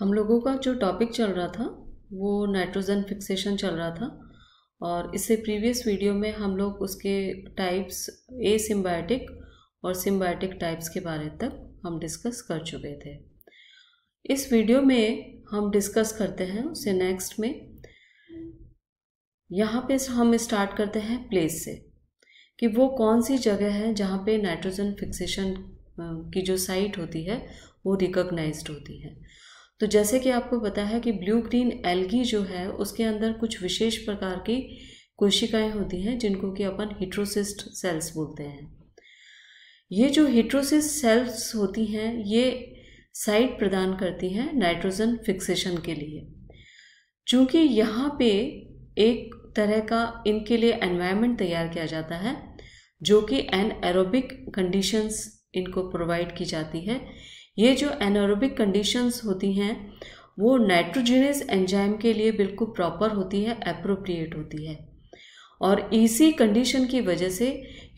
हम लोगों का जो टॉपिक चल रहा था वो नाइट्रोजन फिक्सेशन चल रहा था और इससे प्रीवियस वीडियो में हम लोग उसके टाइप्स एसिम्बायोटिक और सिम्बायोटिक टाइप्स के बारे तक हम डिस्कस कर चुके थे। इस वीडियो में हम डिस्कस करते हैं उससे नेक्स्ट में। यहाँ पे हम स्टार्ट करते हैं प्लेस से कि वो कौन सी जगह है जहाँ पे नाइट्रोजन फिक्सेशन की जो साइट होती है वो रिकॉग्नाइज्ड होती है। तो जैसे कि आपको पता है कि ब्लू ग्रीन एल्गी जो है उसके अंदर कुछ विशेष प्रकार की कोशिकाएं होती हैं जिनको कि अपन हेटेरोसिस्ट सेल्स बोलते हैं। ये जो हेटेरोसिस्ट सेल्स होती हैं ये साइट प्रदान करती हैं नाइट्रोजन फिक्सेशन के लिए। चूँकि यहाँ पे एक तरह का इनके लिए एनवायरनमेंट तैयार किया जाता है जो कि एनएरोबिक कंडीशंस इनको प्रोवाइड की जाती है। ये जो एनारोबिक कंडीशंस होती हैं वो नाइट्रोजनस एंजाइम के लिए बिल्कुल प्रॉपर होती है, एप्रोप्रिएट होती है और इसी कंडीशन की वजह से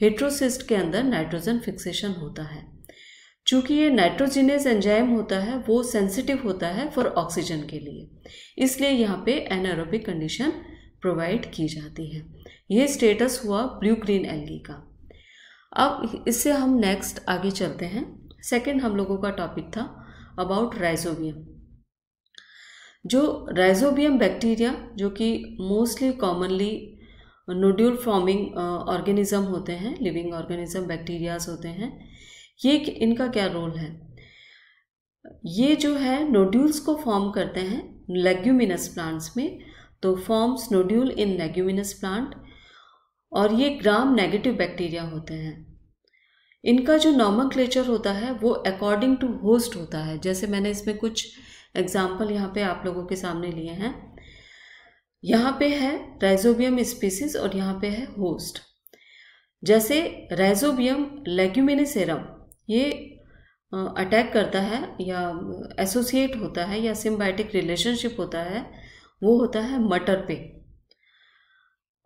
हेटेरोसिस्ट के अंदर नाइट्रोजन फिक्सेशन होता है। चूँकि ये नाइट्रोजनस एंजाइम होता है वो सेंसिटिव होता है फॉर ऑक्सीजन के लिए, इसलिए यहाँ पे एनारोबिक कंडीशन प्रोवाइड की जाती है। ये स्टेटस हुआ ब्लू ग्रीन एल्गी का। अब इससे हम नेक्स्ट आगे चलते हैं। सेकेंड हम लोगों का टॉपिक था अबाउट राइजोबियम। जो राइजोबियम बैक्टीरिया जो कि mostly commonly nodule forming organism होते हैं, लिविंग ऑर्गेनिज्म बैक्टीरियाज होते हैं, ये इनका क्या रोल है? ये जो है नोड्यूल्स को फॉर्म करते हैं लेग्यूमिनस प्लांट्स में, तो फॉर्म्स नोड्यूल इन लेग्यूमिनस प्लांट और ये ग्राम नेगेटिव बैक्टीरिया होते हैं। इनका जो नॉमेनक्लेचर होता है वो अकॉर्डिंग टू होस्ट होता है। जैसे मैंने इसमें कुछ एग्जाम्पल यहाँ पे आप लोगों के सामने लिए हैं। यहाँ पे है राइजोबियम स्पीसीज और यहाँ पे है होस्ट। जैसे राइजोबियम लेग्यूमिनेसेरम ये अटैक करता है या एसोसिएट होता है या सिम्बायोटिक रिलेशनशिप होता है, वो होता है मटर पे।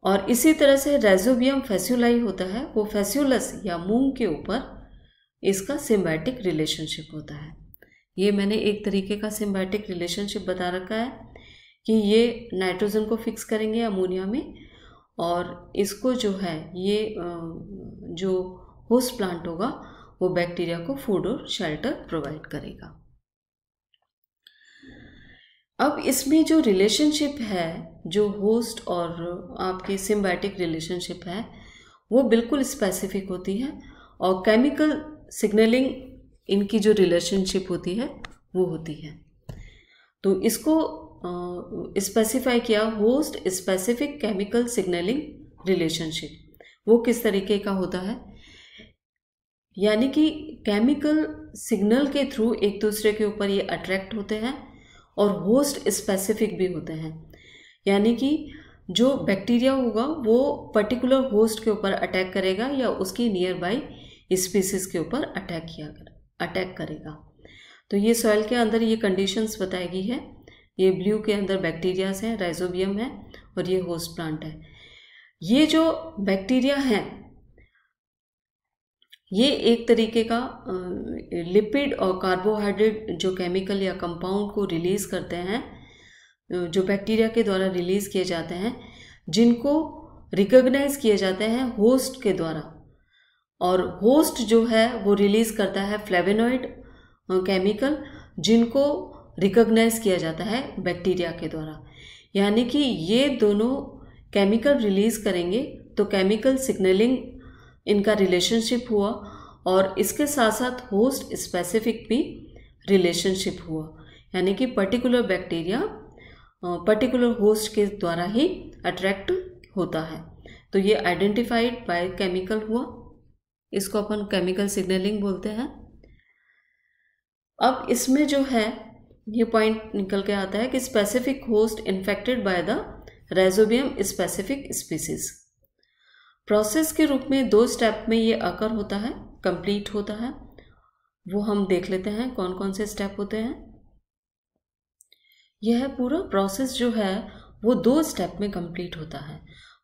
और इसी तरह से राइजोबियम फैस्यूलाई होता है, वो फैस्यूलस या मूंग के ऊपर इसका सिम्बायोटिक रिलेशनशिप होता है। ये मैंने एक तरीके का सिम्बायोटिक रिलेशनशिप बता रखा है कि ये नाइट्रोजन को फिक्स करेंगे अमोनिया में और इसको जो है ये जो होस्ट प्लांट होगा वो बैक्टीरिया को फूड और शेल्टर प्रोवाइड करेगा। अब इसमें जो रिलेशनशिप है, जो होस्ट और आपकी सिम्बायोटिक रिलेशनशिप है, वो बिल्कुल स्पेसिफिक होती है और केमिकल सिग्नलिंग इनकी जो रिलेशनशिप होती है वो होती है। तो इसको स्पेसिफाई किया host specific chemical signalling relationship. वो किस तरीके का होता है? यानी कि केमिकल सिग्नल के थ्रू एक दूसरे के ऊपर ये अट्रैक्ट होते हैं और होस्ट स्पेसिफिक भी होते हैं। यानी कि जो बैक्टीरिया होगा वो पर्टिकुलर होस्ट के ऊपर अटैक करेगा या उसकी नियर बाई स्पीसीज के ऊपर अटैक करेगा। तो ये सॉइल के अंदर ये कंडीशंस बताई गई है। ये ब्लू के अंदर बैक्टीरियाज हैं, राइजोबियम है और ये होस्ट प्लांट है। ये जो बैक्टीरिया हैं ये एक तरीके का लिपिड और कार्बोहाइड्रेट जो केमिकल या कंपाउंड को रिलीज़ करते हैं, जो बैक्टीरिया के द्वारा रिलीज़ किए जाते हैं, जिनको रिकॉग्नाइज किए जाते हैं होस्ट के द्वारा। और होस्ट जो है वो रिलीज़ करता है फ्लेवेनॉइड केमिकल जिनको रिकॉग्नाइज किया जाता है बैक्टीरिया के द्वारा। यानी कि ये दोनों केमिकल रिलीज़ करेंगे तो केमिकल सिग्नलिंग इनका रिलेशनशिप हुआ और इसके साथ साथ होस्ट स्पेसिफिक भी रिलेशनशिप हुआ। यानी कि पर्टिकुलर बैक्टीरिया पर्टिकुलर होस्ट के द्वारा ही अट्रैक्ट होता है। तो ये आइडेंटिफाइड बाय केमिकल हुआ, इसको अपन केमिकल सिग्नलिंग बोलते हैं। अब इसमें जो है ये पॉइंट निकल के आता है कि specific host infected by the rhizobium specific species. Process के रूप में 2 स्टेप में ये अकर होता है, कंप्लीट होता है। वो हम देख लेते हैं कौन कौन से स्टेप होते हैं। यह पूरा प्रोसेस जो है वो 2 स्टेप में कंप्लीट होता है।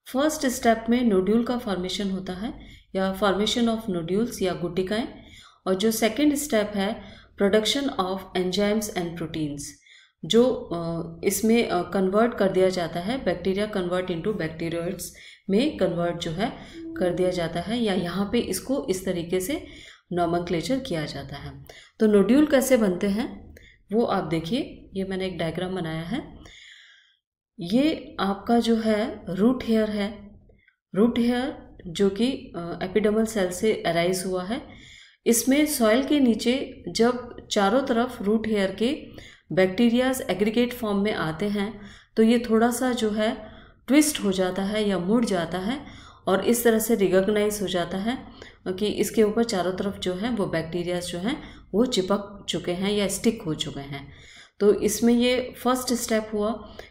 फर्स्ट स्टेप में नोड्यूल का फॉर्मेशन होता है या फॉर्मेशन ऑफ नोड्यूल्स या गुटिकाएं, और जो सेकेंड स्टेप है production of enzymes and proteins. जो इसमें कन्वर्ट कर दिया जाता है, बैक्टीरिया कन्वर्ट इनटू बैक्टीरियोइड्स में कन्वर्ट जो है कर दिया जाता है, या यहाँ पे इसको इस तरीके से नॉमेनक्लेचर किया जाता है। तो नोड्यूल कैसे बनते हैं वो आप देखिए, ये मैंने एक डायग्राम बनाया है। ये आपका जो है रूट हेयर है, रूट हेयर जो कि एपिडर्मल सेल से अराइज हुआ है। इसमें सॉइल के नीचे जब चारों तरफ रूट हेयर के बैक्टीरियाज एग्रीगेट फॉर्म में आते हैं तो ये थोड़ा सा जो है ट्विस्ट हो जाता है या मुड़ जाता है, और इस तरह से रिकॉग्नाइज हो जाता है कि इसके ऊपर चारों तरफ जो है वो बैक्टीरियाज जो हैं वो चिपक चुके हैं या स्टिक हो चुके हैं। तो इसमें ये फर्स्ट स्टेप हुआ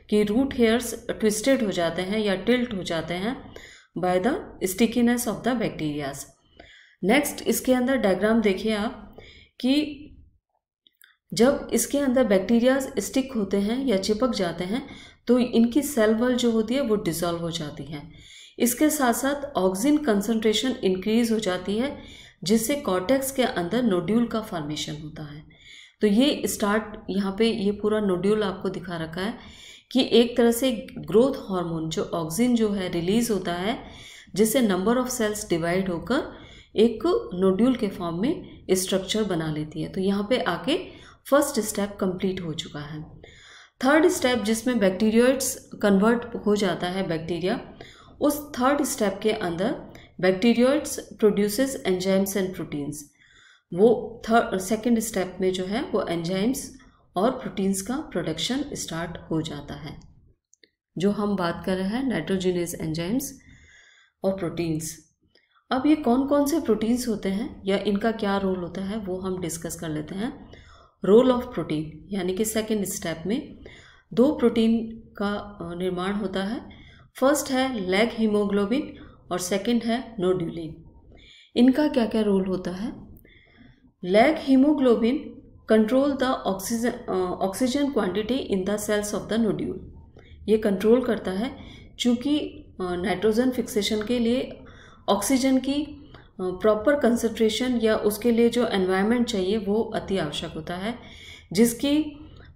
कि रूट हेयर्स ट्विस्टेड हो जाते हैं या टिल्ट हो जाते हैं by the stickiness of the bacterias. Next इसके अंदर डायग्राम देखिए आप कि जब इसके अंदर बैक्टीरियाज स्टिक होते हैं या चिपक जाते हैं तो इनकी सेल वॉल जो होती है वो डिसॉल्व हो जाती है। इसके साथ साथ ऑक्सीजन कंसंट्रेशन इंक्रीज हो जाती है, जिससे कॉर्टेक्स के अंदर नोड्यूल का फॉर्मेशन होता है। तो ये स्टार्ट यहाँ पे ये पूरा नोड्यूल आपको दिखा रखा है कि एक तरह से ग्रोथ हार्मोन जो ऑक्सीजन जो है रिलीज होता है, जिससे नंबर ऑफ सेल्स डिवाइड होकर एक नोड्यूल के फॉर्म में स्ट्रक्चर बना लेती है। तो यहाँ पे आके फर्स्ट स्टेप कंप्लीट हो चुका है। थर्ड स्टेप जिसमें बैक्टीरियोइड्स कन्वर्ट हो जाता है बैक्टीरिया, उस थर्ड स्टेप के अंदर bacteroides produces enzymes and proteins. वो सेकेंड स्टेप में जो है वो एंजाइम्स और प्रोटीन्स का प्रोडक्शन स्टार्ट हो जाता है। जो हम बात कर रहे हैं नाइट्रोजिनेज एंजाइम्स और प्रोटीन्स। अब ये कौन कौन से प्रोटीन्स होते हैं या इनका क्या रोल होता है वो हम डिस्कस कर लेते हैं। रोल ऑफ प्रोटीन, यानी कि सेकेंड स्टेप में दो प्रोटीन का निर्माण होता है। फर्स्ट है लैग हीमोग्लोबिन और सेकंड है नोड्यूलिन। इनका क्या क्या रोल होता है। Leghaemoglobin control the oxygen quantity in the cells of the nodule. ये कंट्रोल करता है, चूँकि नाइट्रोजन फिक्सेशन के लिए ऑक्सीजन की प्रॉपर कंसंट्रेशन या उसके लिए जो एनवायरनमेंट चाहिए वो अति आवश्यक होता है, जिसकी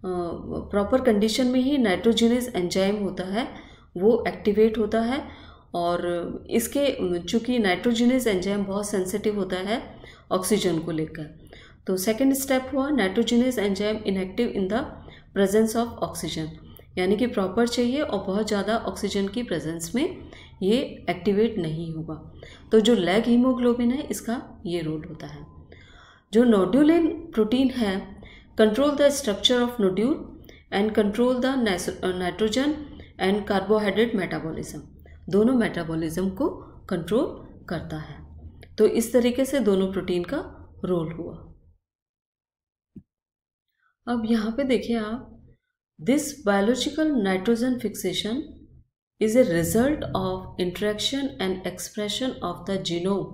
प्रॉपर कंडीशन में ही नाइट्रोजिनेज एंजाइम होता है वो एक्टिवेट होता है। और इसके चूँकि नाइट्रोजिनेज एंजाइम बहुत सेंसिटिव होता है ऑक्सीजन को लेकर, तो सेकंड स्टेप हुआ nitrogenase enzyme inactive in the presence of oxygen, यानी कि प्रॉपर चाहिए और बहुत ज़्यादा ऑक्सीजन की प्रेजेंस में ये एक्टिवेट नहीं होगा। तो जो लैग हीमोग्लोबिन है इसका ये रोल होता है। जो नोड्यूलिन प्रोटीन है control the structure of nodule and control the nitrogen and carbohydrate metabolism, दोनों मेटाबॉलिज्म को कंट्रोल करता है। तो इस तरीके से दोनों प्रोटीन का रोल हुआ। अब यहाँ पे देखिए आप, this biological nitrogen fixation is a result of interaction and expression of the genome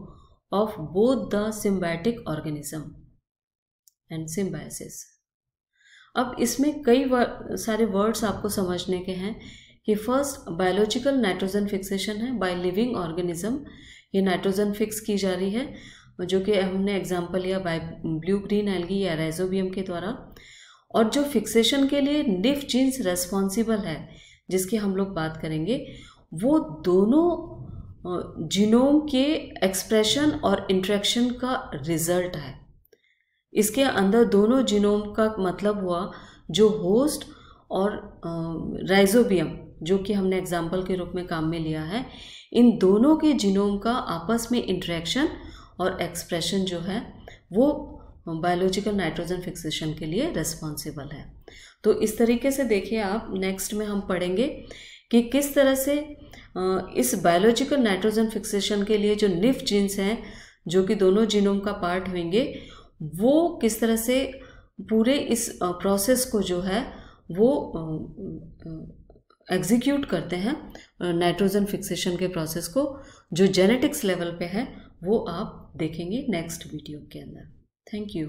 of both the symbiotic organism and symbiosis। अब इसमें कई सारे वर्ड्स आपको समझने के हैं कि फर्स्ट बायोलॉजिकल नाइट्रोजन फिक्सेशन है बाय लिविंग ऑर्गेनिज्म। ये नाइट्रोजन फिक्स की जा रही है, जो कि हमने एग्जांपल लिया बाय ब्लू ग्रीन एल्गी या राइजोबियम के द्वारा। और जो फिक्सेशन के लिए निफ जीन्स रेस्पॉन्सिबल है जिसकी हम लोग बात करेंगे, वो दोनों जीनोम के एक्सप्रेशन और इंटरेक्शन का रिजल्ट है। इसके अंदर दोनों जीनोम का मतलब हुआ जो होस्ट और राइजोबियम, जो कि हमने एग्जाम्पल के रूप में काम में लिया है, इन दोनों के जीनोम का आपस में इंटरेक्शन और एक्सप्रेशन जो है वो बायोलॉजिकल नाइट्रोजन फिक्सेशन के लिए रिस्पॉन्सिबल है। तो इस तरीके से देखिए आप, नेक्स्ट में हम पढ़ेंगे कि किस तरह से इस बायोलॉजिकल नाइट्रोजन फिक्सेशन के लिए जो निफ जीन्स हैं, जो कि दोनों जीनोम का पार्ट होंगे, वो किस तरह से पूरे इस प्रोसेस को जो है वो एग्जीक्यूट करते हैं नाइट्रोजन फिक्सेशन के प्रोसेस को, जो जेनेटिक्स लेवल पे है वो आप देखेंगे नेक्स्ट वीडियो के अंदर। Thank you.